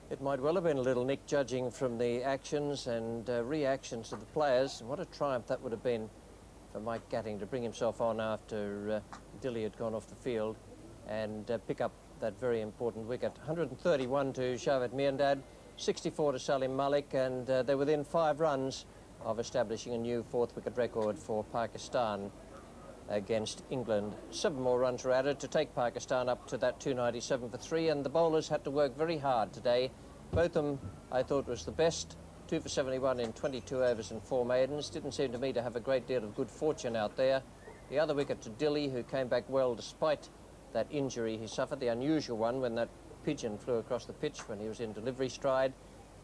It might well have been a little nick, judging from the actions and reactions of the players. And what a triumph that would have been for Mike Gatting to bring himself on after Dilley had gone off the field and pick up that very important wicket. 131 to Javed Miandad, 64 to Salim Malik, and they're within 5 runs of establishing a new 4th wicket record for Pakistan against England. 7 more runs were added to take Pakistan up to that 297 for 3, and the bowlers had to work very hard today. Botham, I thought, was the best. 2 for 71 in 22 overs and 4 maidens. Didn't seem to me to have a great deal of good fortune out there. The other wicket to Dilley, who came back well despite that injury he suffered, the unusual one when that pigeon flew across the pitch when he was in delivery stride.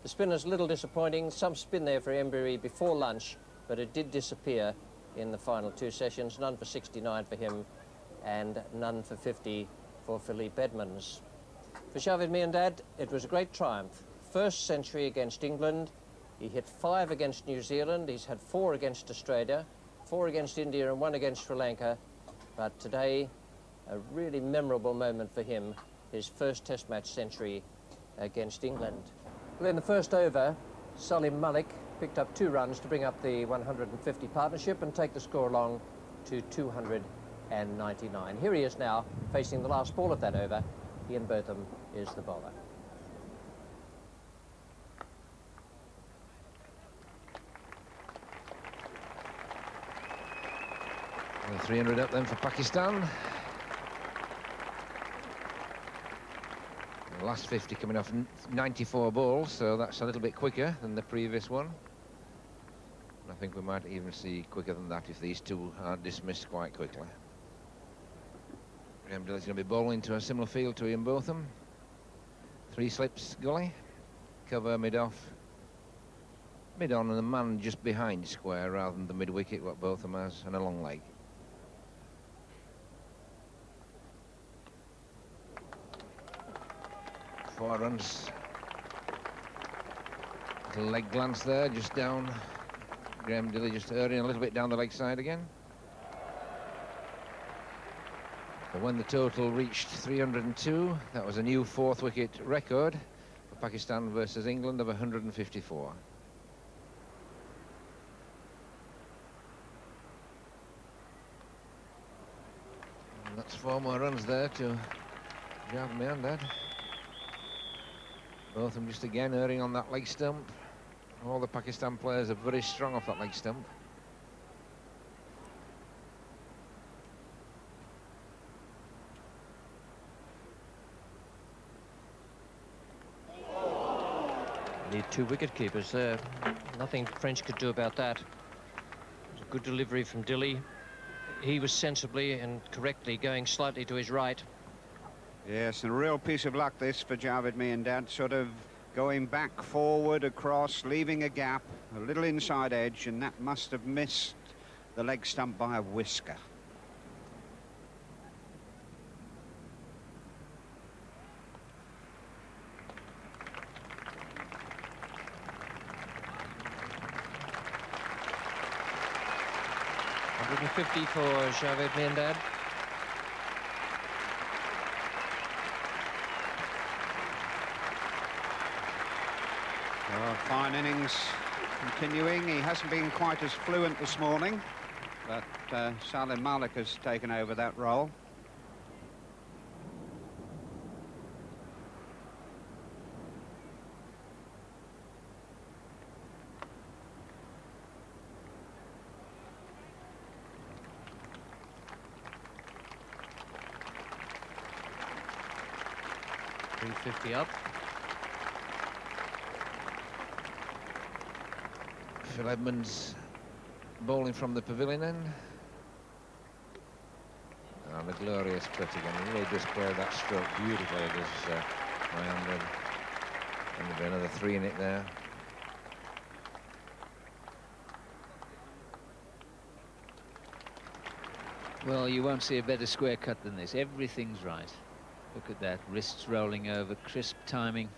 The spinners a little disappointing. Some spin there for Embury before lunch, but it did disappear in the final 2 sessions. None for 69 for him and none for 50 for Philippe Edmonds. For Javed Miandad, it was a great triumph. First century against England. He hit 5 against New Zealand. He's had 4 against Australia, 4 against India and 1 against Sri Lanka. But today, a really memorable moment for him, his first Test match century against England. Well, in the first over, Salim Malik picked up 2 runs to bring up the 150 partnership and take the score along to 299. Here he is now, facing the last ball of that over. Ian Botham is the bowler. And 300 up then for Pakistan. The last 50 coming off 94 balls, so that's a little bit quicker than the previous one. I think we might even see quicker than that if these 2 are dismissed quite quickly. Graham Dilley's going to be bowling to a similar field to Ian Botham. 3 slips gully, cover mid-off, mid-on, and the man just behind square rather than the mid-wicket, what Botham has, and a long leg. Four runs. Little leg glance there, just down. Graham Dilley just erring a little bit down the leg side again. But when the total reached 302, that was a new 4th wicket record for Pakistan versus England of 154. And that's 4 more runs there to Javed Miandad. Both of them just again erring on that leg stump. All the Pakistan players are very strong off that leg stump. Need 2 wicket keepers there. Nothing French could do about that. It was a good delivery from Dilley. He was sensibly and correctly going slightly to his right. Yes, a real piece of luck this for Javed Miandad, sort of going back, forward, across, leaving a gap, a little inside edge, and that must have missed the leg stump by a whisker. .150 for Javed Miandad. Fine innings continuing. He hasn't been quite as fluent this morning, but Salim Malik has taken over that role. .350 up. Phil Edmonds bowling from the pavilion end. And a glorious putt again. He really does play that stroke beautifully, does Miandad. And there'll be another 3 in it there. Well, you won't see a better square cut than this. Everything's right. Look at that, wrists rolling over, crisp timing.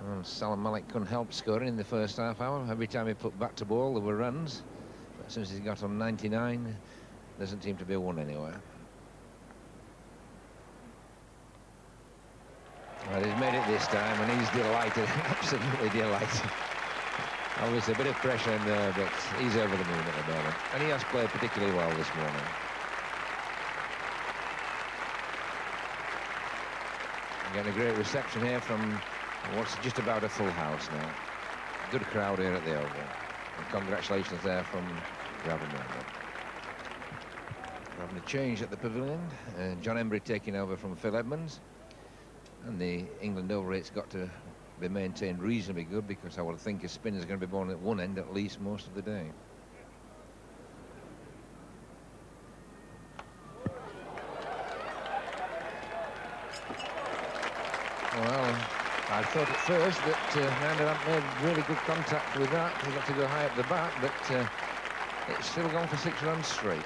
Well, Salim Malik couldn't help scoring in the first half hour. Every time he put back to ball, there were runs. But since he's got on 99, doesn't seem to be one anywhere. Well, he's made it this time, and he's delighted, absolutely delighted. Obviously, a bit of pressure in there, but he's over the moon at the moment. And he has played particularly well this morning. Getting a great reception here from what's just about a full house now. Good crowd here at the Oval. And congratulations there from Javed Miandad. Having a change at the pavilion. John Embry taking over from Phil Edmonds. And the England over rate's got to be maintained reasonably good, because I would think a spinner's going to be born at one end at least most of the day. Well, I thought at first that Miandad made really good contact with that. He got to go high up the back, but it's still gone for 6 runs straight.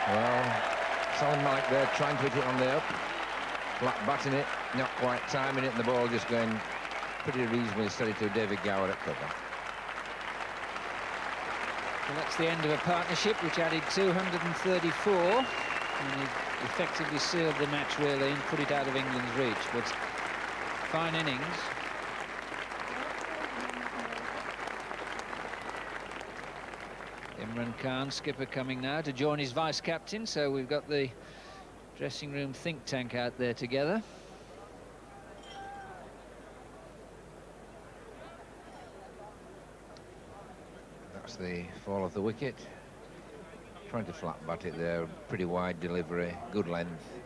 Well, Salman Malik there trying to hit it on the up. Flat batting it, not quite timing it, and the ball just going pretty reasonably steady to David Gower at cover. Well, that's the end of a partnership which added 234, and he effectively sealed the match really and put it out of England's reach. But fine innings. Imran Khan, skipper, coming now to join his vice-captain, so we've got the dressing room think tank out there together. That's the fall of the wicket. Trying to flat bat it there, pretty wide delivery, good length,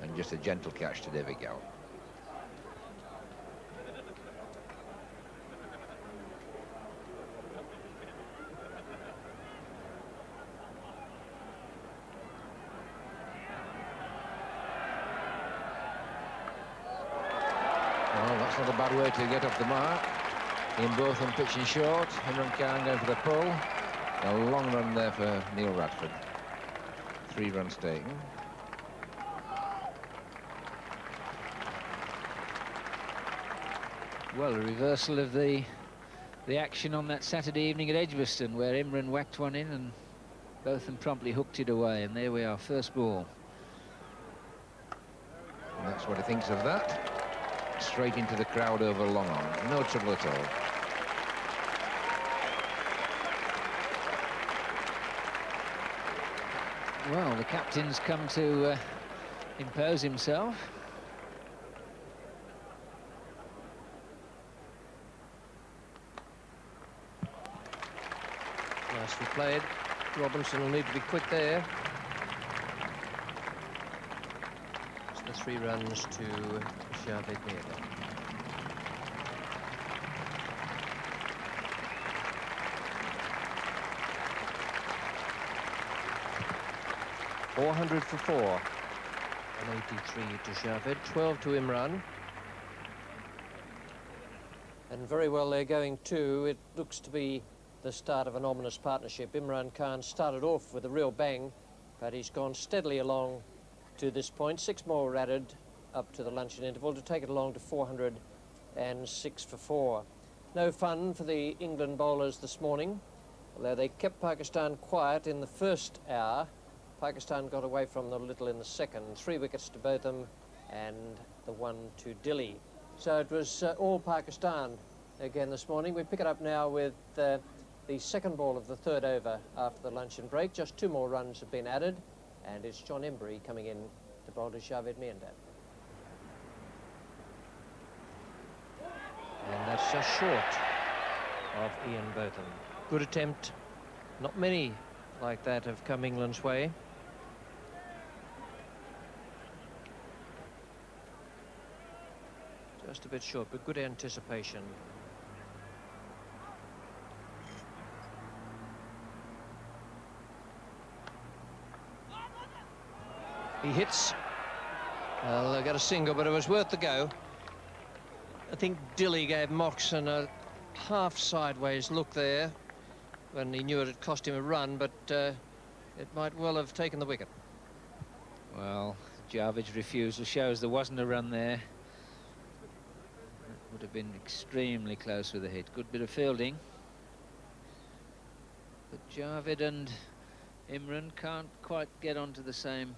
and just a gentle catch to David Gower. Well, that's not a bad way to get off the mark. In both and pitching short. Imran Khan going for the pull. A long run there for Neil Radford. 3 runs taken. Well, a reversal of the action on that Saturday evening at Edgbaston, where Imran whacked one in and Botham promptly hooked it away. And there we are, first ball. And that's what he thinks of that. Straight into the crowd over long on. No trouble at all. Well, the captain's come to impose himself. Nicely played. Robinson will need to be quick there. It's the 3 runs to Javed Miandad. $400 for 4. 183 to Javed, 12 to Imran. And very well they're going too. It looks to be the start of an ominous partnership. Imran Khan started off with a real bang, but he's gone steadily along to this point. 6 more added up to the luncheon interval to take it along to 406 for 4. No fun for the England bowlers this morning, although they kept Pakistan quiet in the first hour. Pakistan got away from them a little in the second. 3 wickets to Botham and the 1 to Dilly. So it was all Pakistan again this morning. We pick it up now with the second ball of the 3rd over after the luncheon break. Just 2 more runs have been added, and it's John Embry coming in to bowl to Javed Miandad. And that's just short of Ian Botham. Good attempt. Not many like that have come England's way. Just a bit short, but good anticipation. He hits. Well, they got a single, but it was worth the go. I think Dilly gave Moxon a half sideways look there when he knew it had cost him a run, but it might well have taken the wicket. Well, Javed's refusal shows there wasn't a run there. Would have been extremely close with a hit. Good bit of fielding. But Javed and Imran can't quite get onto the same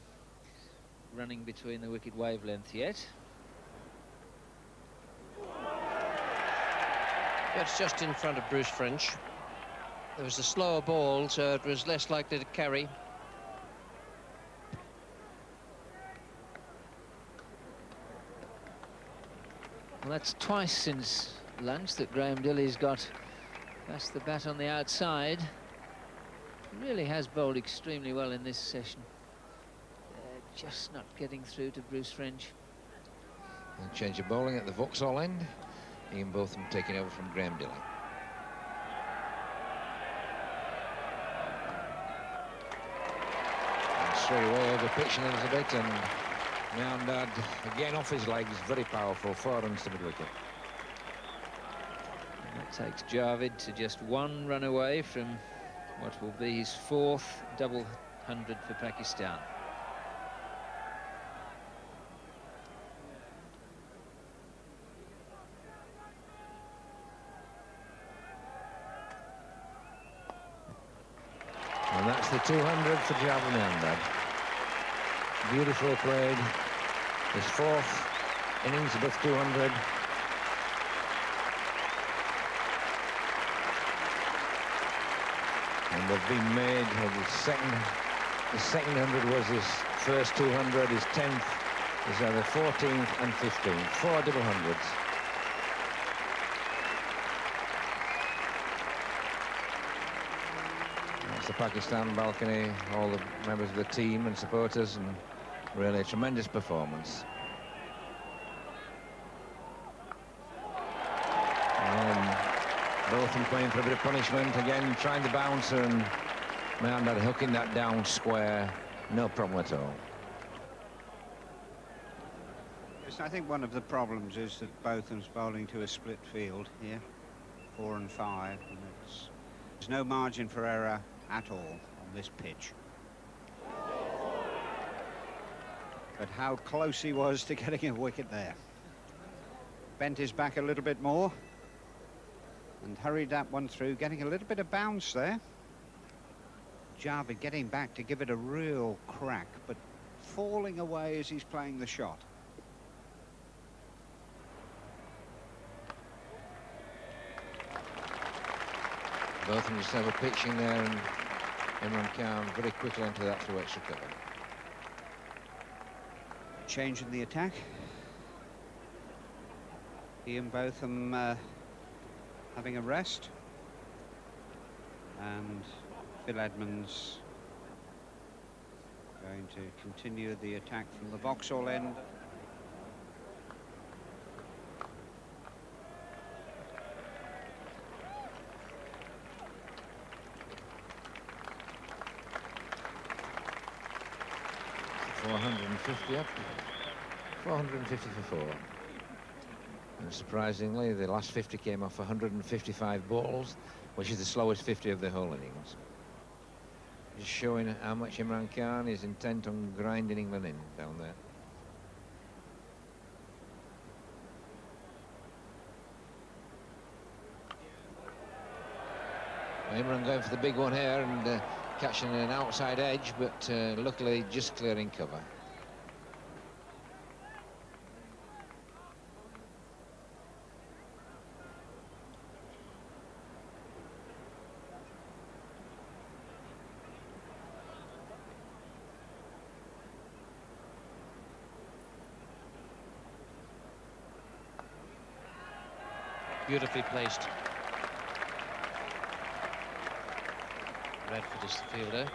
running between the wicket wavelength yet. That's just in front of Bruce French. There was a slower ball, so it was less likely to carry. Well, that's twice since lunch that Graham Dilley's got past the bat on the outside. He really has bowled extremely well in this session. Just not getting through to Bruce French. And change of bowling at the Vauxhall end. Ian Botham taking over from Graham Dilley. And straight away over pitching a little bit, and Miandad again off his legs, very powerful, 4 runs to mid-wicket. That takes Javed to just 1 run away from what will be his 4th double 100 for Pakistan. And that's the 200 for Javed Miandad. Beautifully played. His 4th innings above 200. And they've been made. His second 100 was his first 200. His 10th is the 14th and 15th. 4 double hundreds. The Pakistan balcony, all the members of the team and supporters, and really a tremendous performance. Both of them playing for a bit of punishment, again trying the bouncer, and Miandad hooking that down square, no problem at all. Yes, I think one of the problems is that Botham's bowling to a split field here, 4 and 5, and there's no margin for error at all on this pitch. But how close he was to getting a wicket there. Bent his back a little bit more and hurried that one through, getting a little bit of bounce there. Javed getting back to give it a real crack, but falling away as he's playing the shot. Both of them just have a pitching there, and Imran Khan very quickly into that through extra cover. Change in the attack. Ian Botham having a rest, and Phil Edmonds going to continue the attack from the Vauxhall end. Up, 450 for 4. And surprisingly, the last 50 came off 155 balls, which is the slowest 50 of the whole innings. Just showing how much Imran Khan is intent on grinding England in down there. Well, Imran going for the big one here and catching an outside edge, but luckily just clearing cover. Beautifully placed. Redford is the fielder.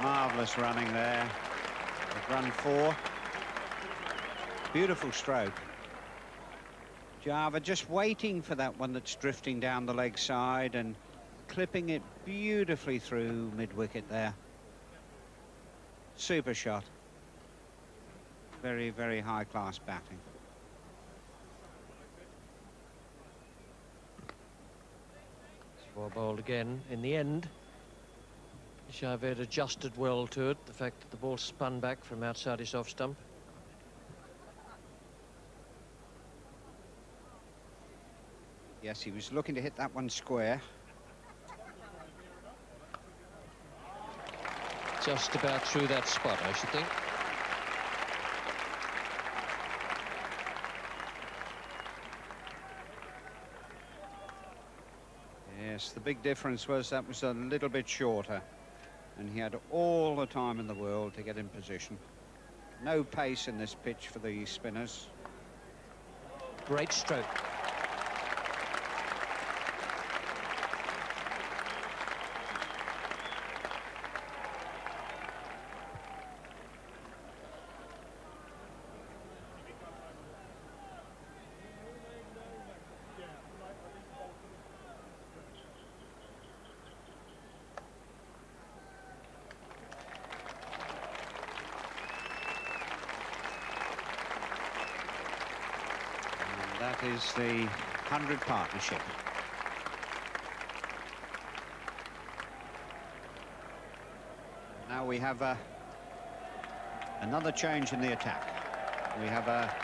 Marvellous running there. They've run 4. Beautiful stroke. Javed just waiting for that one that's drifting down the leg side and clipping it beautifully through mid-wicket there. Super shot. Very, very high-class batting. It's 4 bowled again. In the end, Javed adjusted well to it, the fact that the ball spun back from outside his off stump. Yes, he was looking to hit that one square. Just about through that spot, I should think. Yes, the big difference was that was a little bit shorter, and he had all the time in the world to get in position. No pace in this pitch for the spinners. Great stroke. That is the 100 partnership. Now we have another change in the attack. We have a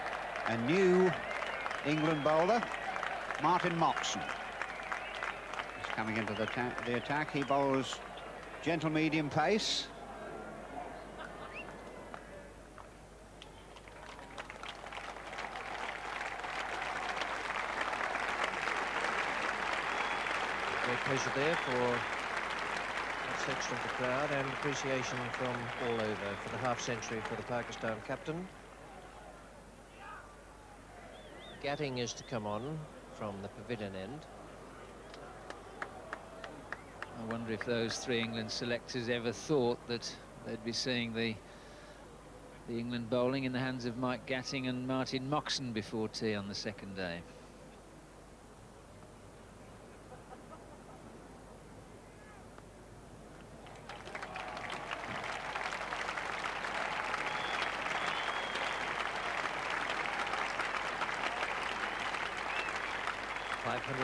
new England bowler, Martin Moxon. He's coming into the attack. He bowls gentle medium pace. Great pleasure there for that section of the crowd, and appreciation from all over for the half-century for the Pakistan captain. Gatting is to come on from the pavilion end. I wonder if those three England selectors ever thought that they'd be seeing the England bowling in the hands of Mike Gatting and Martin Moxon before tea on the second day.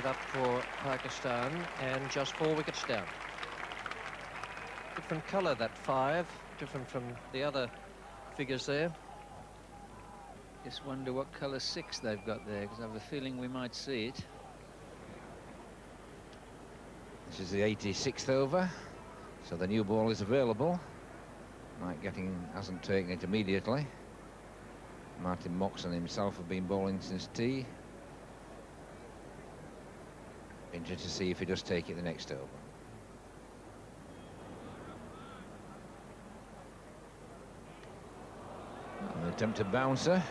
Up for Pakistan, and just 4 wickets down. Different colour, that 5, different from the other figures there. Just wonder what colour 6 they've got there, because I have a feeling we might see it. This is the 86th over, so the new ball is available. Mike Gatting hasn't taken it immediately. Martin Moxon himself have been bowling since tea. Interested to see if he does take it the next over. An attempted bouncer.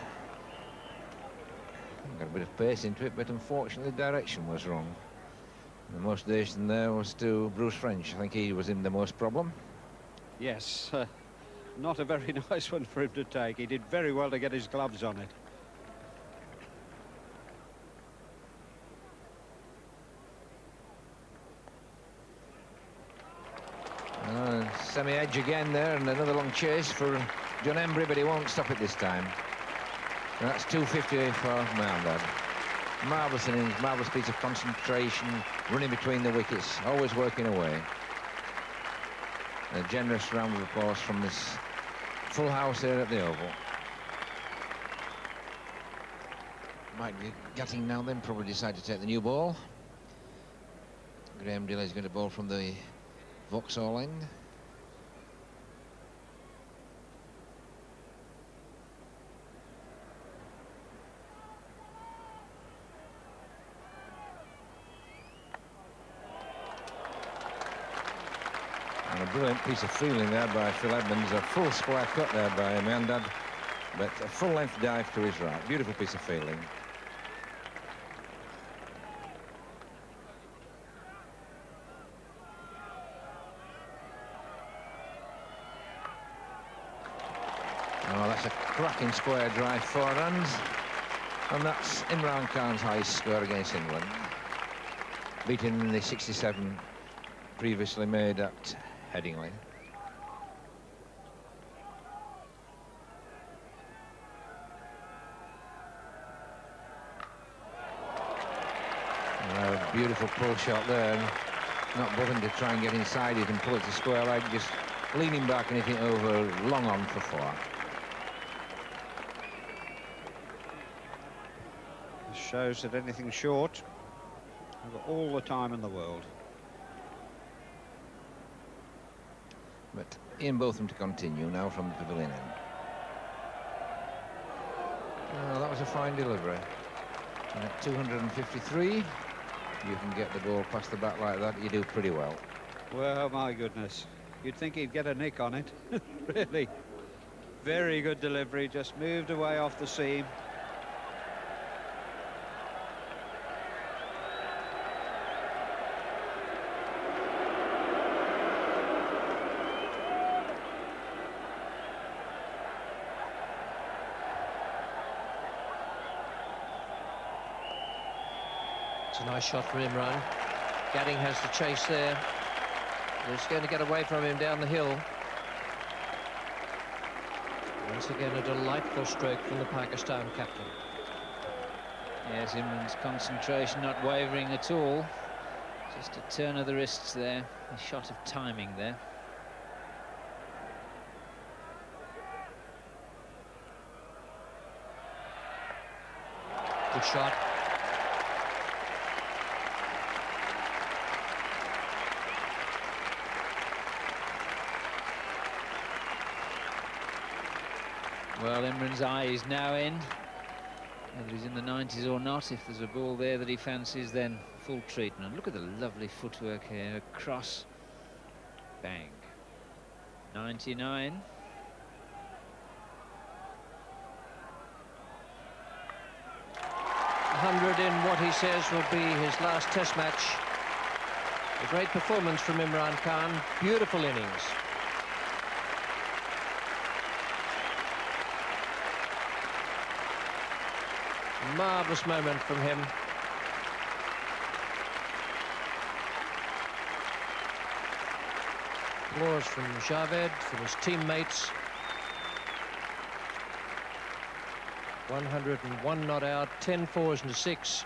Got a bit of pace into it, but unfortunately the direction was wrong. The most distance there was to Bruce French. I think he was in the most problem. Yes, not a very nice one for him to take. He did very well to get his gloves on it. Semi-edge again there, and another long chase for John Embry, but he won't stop it this time. And that's 250 for Miandad. Marvellous innings, marvellous piece of concentration, running between the wickets, always working away. A generous round of applause from this full house here at the Oval. Mike Gatting now then probably decide to take the new ball. Graham Dilley is going to bowl from the Vauxhall end. And a brilliant piece of fielding there by Phil Edmonds. A full square cut there by Miandad, but a full-length dive to his right. Beautiful piece of fielding. Oh, that's a cracking square drive, 4 runs. And that's Imran Khan's highest score against England, beating the 67 previously made at Headingley. A beautiful pull shot there, not bothering to try and get inside it and pull it to square leg, just leaning back and hitting it over long on for 4. This shows that anything short I've got all the time in the world. But Ian Botham to continue now from the pavilion end. Oh, that was a fine delivery. And at 253, you can get the ball past the bat like that, you do pretty well. Well, my goodness. You'd think he'd get a nick on it. Really. Very good delivery, just moved away off the seam. It's a nice shot for Imran. Gadding has to chase there. He's going to get away from him down the hill. Once again, a delightful stroke from the Pakistan captain. Yes, Imran's concentration not wavering at all. Just a turn of the wrists there. A shot of timing there. Good shot. Well, Imran's eye is now in. Whether he's in the 90s or not, if there's a ball there that he fancies, then full treatment. Look at the lovely footwork here. Across. Bang. 99. 100 in what he says will be his last test match. A great performance from Imran Khan. Beautiful innings. Marvellous moment from him. Applause from Javed, from his teammates. 101 not out, 10 fours and a 6.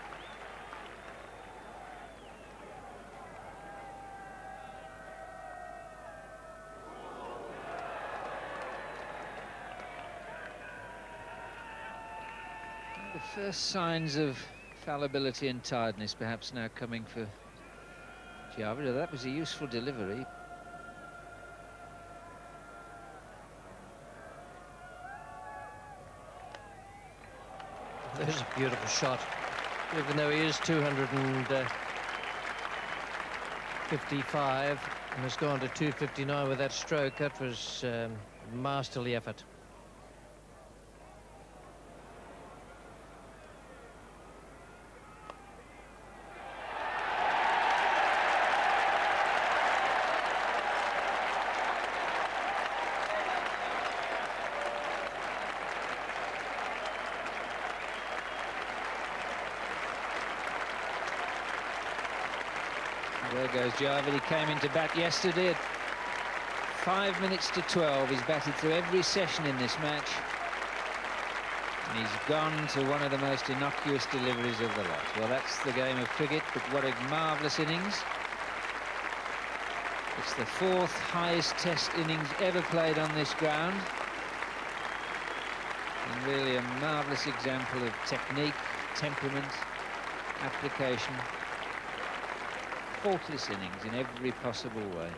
The first signs of fallibility and tiredness perhaps now coming for Javed. That was a useful delivery. There's a beautiful shot. Even though he is 255 and has gone to 259 with that stroke, that was masterly effort. There goes Javed. He came into bat yesterday at 5 minutes to 12. He's batted through every session in this match. And he's gone to one of the most innocuous deliveries of the lot. Well, that's the game of cricket, but what a marvellous innings. It's the 4th highest test innings ever played on this ground. And really a marvellous example of technique, temperament, application. Faultless innings in every possible way.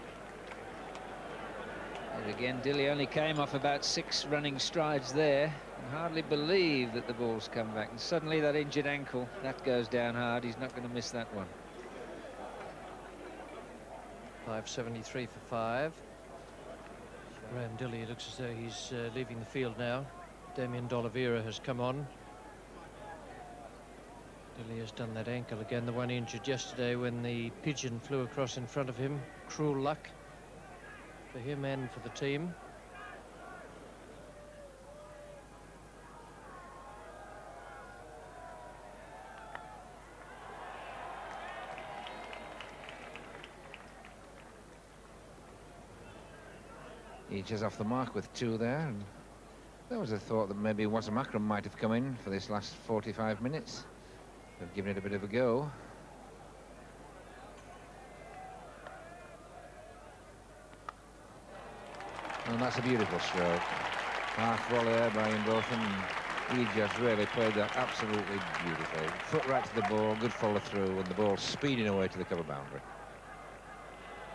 And again, Dilley only came off about 6 running strides there. And hardly believe that the ball's come back. And suddenly that injured ankle, that goes down hard. He's not going to miss that one. 573 for 5. Graham Dilley looks as though he's leaving the field now. Damien D'Oliveira has come on. Dilley has done that ankle again, the one injured yesterday when the pigeon flew across in front of him. Cruel luck for him and for the team. Each is off the mark with 2 there. And there was a thought that maybe Wasim Akram might have come in for this last 45 minutes. They've given it a bit of a go. And that's a beautiful stroke. Half volley there by Ian Botham. He just really played that absolutely beautiful. Foot right to the ball, good follow through, and the ball speeding away to the cover boundary.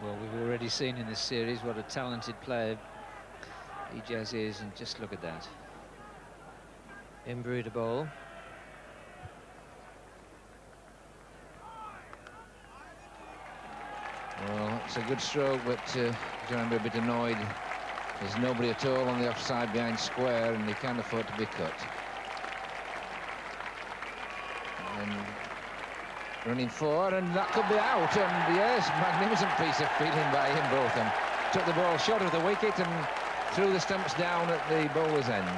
Well, we've already seen in this series what a talented player Ijaz is, and just look at that. Embrew ball. Well, it's a good stroke, but John be a bit annoyed. There's nobody at all on the offside behind square, and he can't afford to be cut. And running forward, and that could be out. And yes, magnificent piece of fielding by Botham. Took the ball short of the wicket and threw the stumps down at the bowler's end.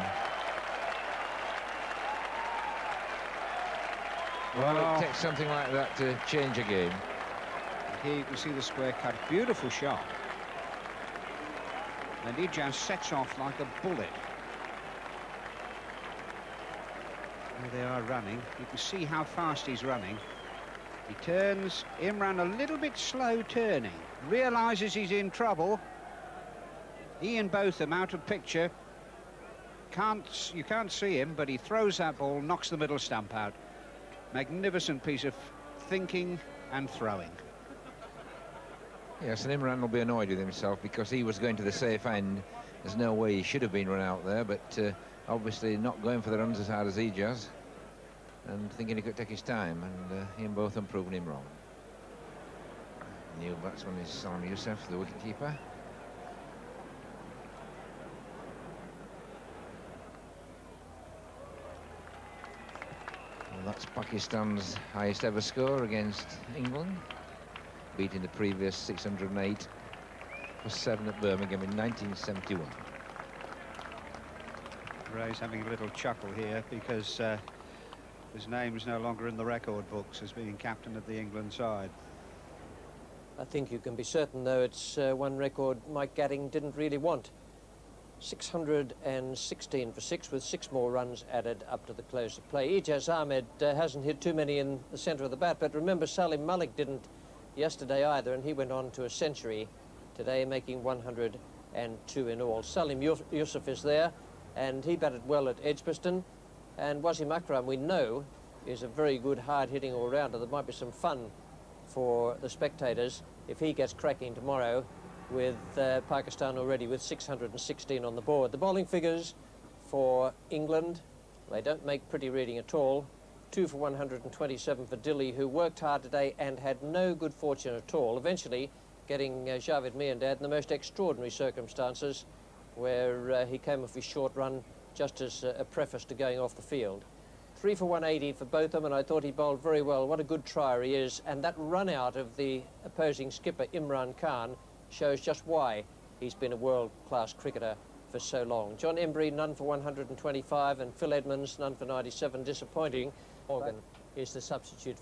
Well, it takes something like that to change a game. Here you can see the square cut. Beautiful shot. And Ijaz sets off like a bullet. Here they are running. You can see how fast he's running. He turns. Imran a little bit slow turning. Realises he's in trouble. Ian Botham out of picture. You can't see him, but he throws that ball, knocks the middle stump out. Magnificent piece of thinking and throwing. Yes, and Imran will be annoyed with himself because he was going to the safe end. There's no way he should have been run out there, but obviously not going for the runs as hard as Ijaz and thinking he could take his time, and Ian Botham proving him wrong. New batsman is Salam Youssef, the wicketkeeper. Well, that's Pakistan's highest ever score against England, beating the previous 608 for 7 at Birmingham in 1971. Ray's having a little chuckle here because his name's no longer in the record books as being captain of the England side. I think you can be certain, though, it's one record Mike Gatting didn't really want. 616 for 6, with 6 more runs added up to the close of play. Ijaz Ahmed hasn't hit too many in the centre of the bat, but remember Salim Malik didn't yesterday either, and he went on to a century today, making 102 in all. Salim Youssef is there, and he batted well at Edgbaston, and Wasim Akram, we know, is a very good hard-hitting all-rounder. There might be some fun for the spectators if he gets cracking tomorrow, with Pakistan already with 616 on the board. The bowling figures for England, they don't make pretty reading at all. 2 for 127 for Dilly, who worked hard today and had no good fortune at all, eventually getting Javed Miandad in the most extraordinary circumstances, where he came off his short run just as a preface to going off the field. 3 for 180 for Botham, and I thought he bowled very well. What a good trier he is, and that run out of the opposing skipper Imran Khan shows just why he's been a world-class cricketer for so long. John Embry, none for 125, and Phil Edmonds, none for 97. Disappointing. Morgan is the substitute.